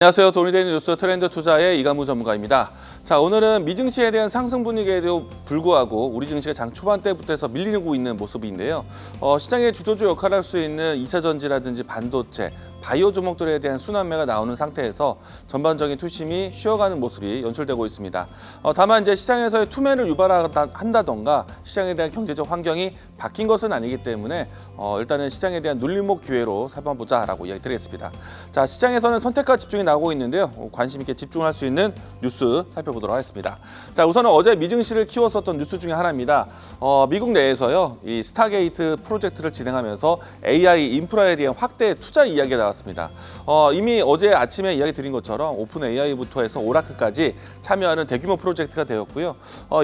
안녕하세요. 돈이 되는 뉴스 트렌드 투자의 이강무 전문가입니다. 자, 오늘은 미증시에 대한 상승 분위기에도 불구하고 우리 증시가 장 초반대부터 해서 밀리고 있는 모습인데요. 시장의 주도주 역할을 할 수 있는 2차 전지라든지 반도체, 바이오 종목들에 대한 순환매가 나오는 상태에서 전반적인 투심이 쉬어가는 모습이 연출되고 있습니다. 다만 이제 시장에서의 투매를 유발한다던가 시장에 대한 경제적 환경이 바뀐 것은 아니기 때문에 일단은 시장에 대한 눌림목 기회로 살펴보자라고 이야기 드리겠습니다. 자, 시장에서는 선택과 집중이 나오고 있는데요. 관심 있게 집중할 수 있는 뉴스 살펴보도록 하겠습니다. 자, 우선은 어제 미증시를 키웠었던 뉴스 중에 하나입니다. 미국 내에서요, 이 스타게이트 프로젝트를 진행하면서 AI 인프라에 대한 확대 투자 이야기가 나왔습니다. 이미 어제 아침에 이야기 드린 것처럼 오픈 AI부터 해서 오라클까지 참여하는 대규모 프로젝트가 되었고요.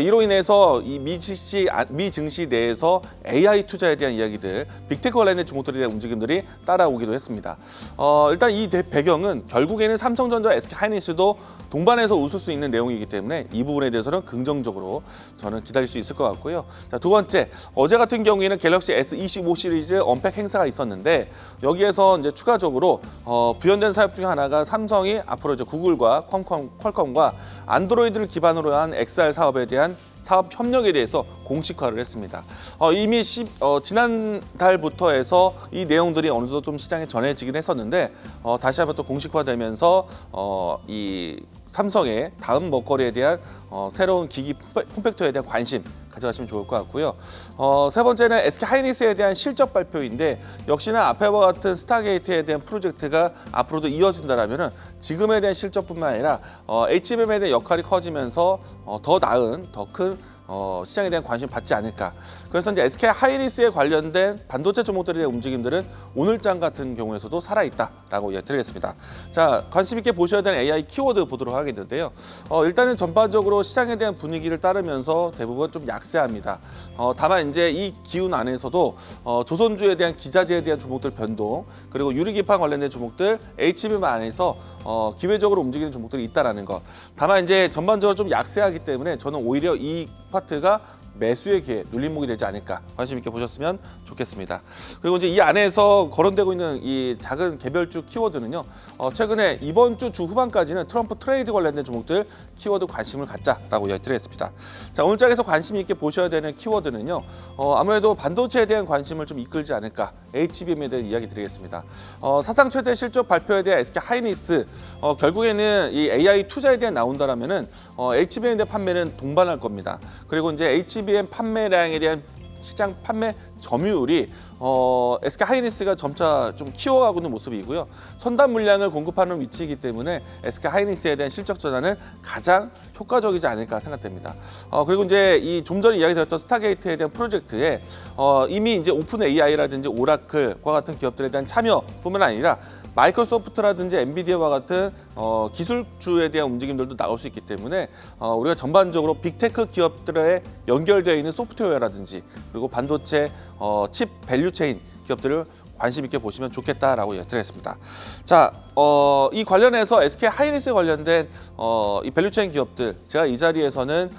이로 인해서 이 미증시 내에서 AI 투자에 대한 이야기들, 빅테크 관련된 종목들에 대한 움직임들이 따라오기도 했습니다. 일단 이 배경은 결국에는 삼성전자, SK하이닉스도 동반해서 웃을 수 있는 내용이기 때문에 이 부분에 대해서는 긍정적으로 저는 기다릴 수 있을 것 같고요. 자, 두 번째, 어제 같은 경우에는 갤럭시 S25 시리즈 언팩 행사가 있었는데 여기에서 이제 추가적으로 부연된 사업 중에 하나가 삼성이 앞으로 이제 구글과 퀄컴과 안드로이드를 기반으로 한 XR 사업에 대한 사업 협력에 대해서 공식화를 했습니다. 이미 지난달부터 해서 이 내용들이 어느 정도 좀 시장에 전해지긴 했었는데 다시 한번 또 공식화되면서 이 삼성의 다음 먹거리에 대한 새로운 기기 폼팩터에 대한 관심 가져가시면 좋을 것 같고요. 세 번째는 SK하이닉스에 대한 실적 발표인데 역시나 앞에와 같은 스타게이트에 대한 프로젝트가 앞으로도 이어진다라면은 지금에 대한 실적뿐만 아니라 HBM에 대한 역할이 커지면서 더 나은, 더 큰 시장에 대한 관심을 받지 않을까. 그래서 이제 SK하이닉스에 관련된 반도체 종목들에 대한 움직임들은 오늘장 같은 경우에서도 살아있다라고 이야기드리겠습니다. 자, 관심 있게 보셔야 되는 AI 키워드 보도록 하겠는데요. 일단은 전반적으로 시장에 대한 분위기를 따르면서 대부분 좀 약세합니다. 다만 이제 이 기운 안에서도 조선주에 대한 기자재에 대한 종목들 변동, 그리고 유리기판 관련된 종목들, HBM 안에서 기회적으로 움직이는 종목들이 있다라는 것. 다만 이제 전반적으로 좀 약세하기 때문에 저는 오히려 이 파트가 매수의 기회, 눌림목이 되지 않을까 관심 있게 보셨으면 좋겠습니다. 그리고 이제 이 안에서 거론되고 있는 이 작은 개별주 키워드는요, 최근에 이번 주 후반까지는 트럼프 트레이드 관련된 종목들 키워드 관심을 갖자라고 이야기드리겠습니다. 자, 오늘 장에서 관심 있게 보셔야 되는 키워드는요, 아무래도 반도체에 대한 관심을 좀 이끌지 않을까, HBM에 대한 이야기 드리겠습니다. 사상 최대 실적 발표에 대한 SK하이닉스, 결국에는 이 AI 투자에 대한 나온다라면은 HBM에 대한 판매는 동반할 겁니다. 그리고 이제 HBM 판매량에 대한 시장 판매 점유율이 SK하이닉스가 점차 좀 키워가고 있는 모습이고요. 선단 물량을 공급하는 위치이기 때문에 SK하이닉스에 대한 실적 전환은 가장 효과적이지 않을까 생각됩니다. 그리고 이제 이 좀 전에 이야기드렸던 스타게이트에 대한 프로젝트에 이미 이제 오픈 AI라든지 오라클과 같은 기업들에 대한 참여뿐만 아니라 마이크로소프트라든지 엔비디아와 같은 기술주에 대한 움직임들도 나올 수 있기 때문에 우리가 전반적으로 빅테크 기업들에 연결되어 있는 소프트웨어라든지 그리고 반도체 칩 밸류체인 기업들을 관심 있게 보시면 좋겠다라고 이야기드리겠습니다. 자, 이 관련해서 SK하이닉스에 관련된 이 밸류체인 기업들, 제가 이 자리에서는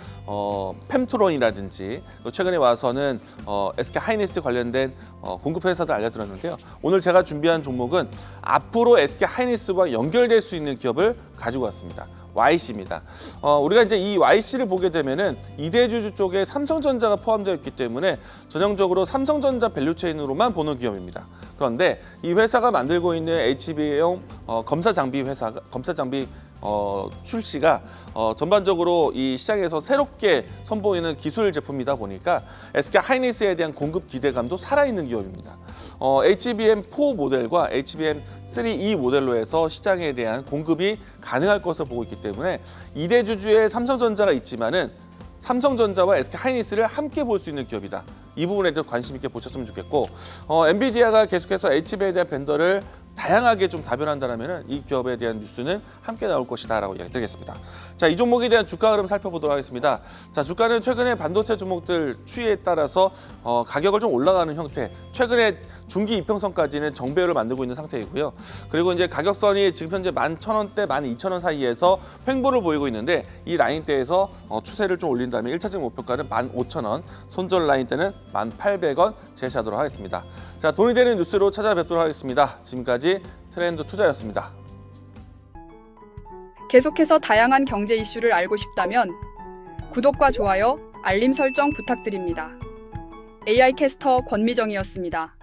펨트론이라든지 최근에 와서는 SK하이닉스 관련된 공급 회사들 알려드렸는데요. 오늘 제가 준비한 종목은 앞으로 SK하이닉스와 연결될 수 있는 기업을 가지고 왔습니다. YC입니다. 우리가 이제 이 YC를 보게 되면은 이대주주 쪽에 삼성전자가 포함되어 있기 때문에 전형적으로 삼성전자 밸류체인으로만 보는 기업입니다. 그런데 이 회사가 만들고 있는 HBM 검사 장비 출시가 전반적으로 이 시장에서 새롭게 선보이는 기술 제품이다 보니까 SK하이닉스에 대한 공급 기대감도 살아있는 기업입니다. HBM4 모델과 HBM3E 모델로 해서 시장에 대한 공급이 가능할 것으로 보고 있기 때문에 이대주주에 삼성전자가 있지만은 삼성전자와 SK하이닉스를 함께 볼 수 있는 기업이다. 이 부분에 대해서 관심 있게 보셨으면 좋겠고, 엔비디아가 계속해서 HBM에 대한 벤더를 다양하게 좀 다변한다면 이 기업에 대한 뉴스는 함께 나올 것이다라고 이야기드리겠습니다. 자, 이 종목에 대한 주가 흐름 살펴보도록 하겠습니다. 자, 주가는 최근에 반도체 종목들 추이에 따라서 가격을 좀 올라가는 형태, 최근에 중기 이평선까지는 정배열을 만들고 있는 상태이고요. 그리고 이제 가격선이 지금 현재 11,000원대, 12,000원 사이에서 횡보를 보이고 있는데 이 라인대에서 추세를 좀 올린다면 1차적 목표가는 15,000원, 손절 라인대는 1,800원 제시하도록 하겠습니다. 자, 돈이 되는 뉴스로 찾아뵙도록 하겠습니다. 지금까지 트렌드 투자였습니다. 계속해서 다양한 경제 이슈를 알고 싶다면 구독과 좋아요, 알림 설정 부탁드립니다. AI 캐스터 권미정이었습니다.